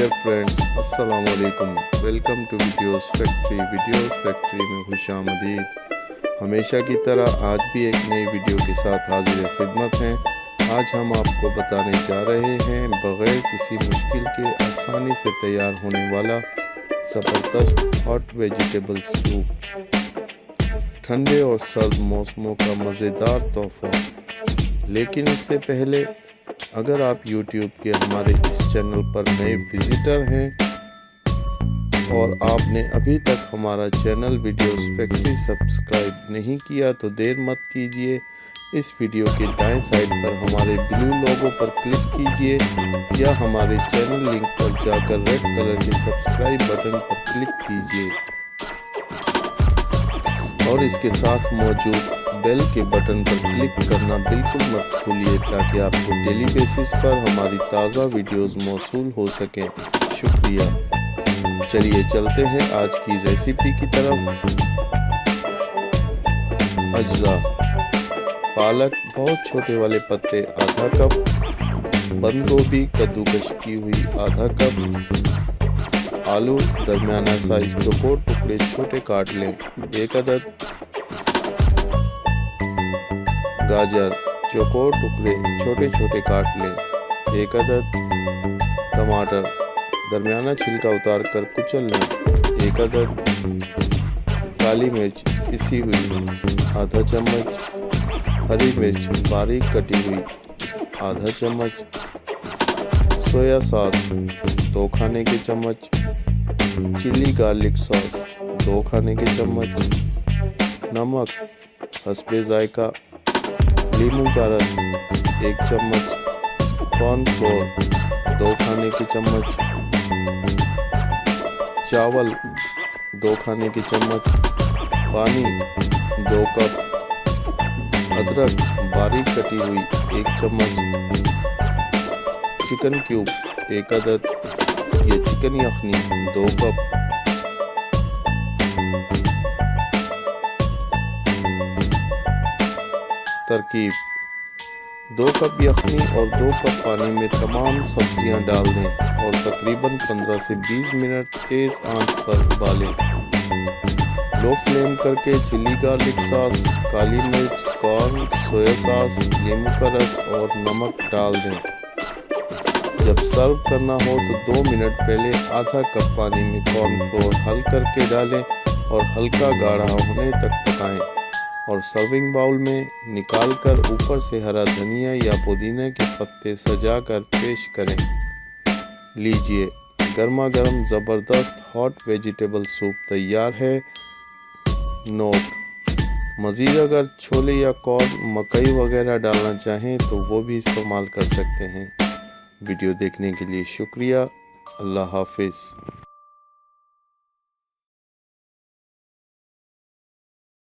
Dear friends, अस्सलाम वालेकुम। Welcome two videos factory में खुशामदीद। हमेशा की तरह आज भी एक नई वीडियो के साथ हाजिर खिदमत हैं। आज हम आपको बताने जा रहे हैं बग़ैर किसी मुश्किल के आसानी से तैयार होने वाला ज़बरदस्त हॉट वेजिटेबल सूप, ठंडे और सर्द मौसमों का मज़ेदार तोहफ़ा। लेकिन इससे पहले अगर आप YouTube के हमारे इस चैनल पर नए विजिटर हैं और आपने अभी तक हमारा चैनल वीडियोस फैक्ट्री सब्सक्राइब नहीं किया तो देर मत कीजिए। इस वीडियो के दाएं साइड पर हमारे ब्लू लोगो पर क्लिक कीजिए या हमारे चैनल लिंक पर जाकर रेड कलर के सब्सक्राइब बटन पर क्लिक कीजिए और इसके साथ मौजूद बेल के बटन पर क्लिक करना बिल्कुल मत भूलिए ताकि आपको डेली बेसिस पर हमारी ताज़ा वीडियोस मौसूल हो सकें। शुक्रिया। चलिए चलते हैं आज की रेसिपी की तरफ। अज्जा: पालक बहुत छोटे वाले पत्ते आधा कप, बंद गोभी कद्दूकश की हुई आधा कप, आलू दरमियाना साइज चौकोर टुकड़े छोटे काट लें 1 अदद, गाजर चौकोर टुकड़े छोटे छोटे काट लें 1 अदद, टमाटर दरमियाना छिलका उतार कर कुचल लें 1 अदद, काली मिर्च पिसी हुई आधा चम्मच, हरी मिर्च बारीक कटी हुई आधा चम्मच, सोया सॉस 2 खाने के चम्मच, चिली गार्लिक सॉस 2 खाने के चम्मच, नमक हस्बे जायका, नींबू का रस 1 चम्मच, कॉर्नफ्लोर 2 खाने के चम्मच, चावल 2 खाने के चम्मच, पानी 2 कप, अदरक बारीक कटी हुई 1 चम्मच, चिकन क्यूब 1 अदद या चिकन यखनी 2 कप। तरकीब: 2 कप यखनी और 2 कप पानी में तमाम सब्जियां डाल दें और तकरीबन 15 से 20 मिनट तेज़ आंच पर उबालें। लो फ्लेम करके चिली गार्लिक सॉस, काली मिर्च, कॉर्न, सोया सॉस, नींबू का रस और नमक डाल दें। जब सर्व करना हो तो 2 मिनट पहले आधा कप पानी में कॉर्नफ्लोर हल करके डालें और हल्का गाढ़ा होने तक पकाएं और सर्विंग बाउल में निकालकर ऊपर से हरा धनिया या पुदीना के पत्ते सजाकर पेश करें। लीजिए, गर्मा गर्म ज़बरदस्त हॉट वेजिटेबल सूप तैयार है। नोट: मज़ीद अगर छोले या कॉर्न, मकई वगैरह डालना चाहें तो वो भी इस्तेमाल कर सकते हैं। वीडियो देखने के लिए शुक्रिया। अल्लाह हाफिज़।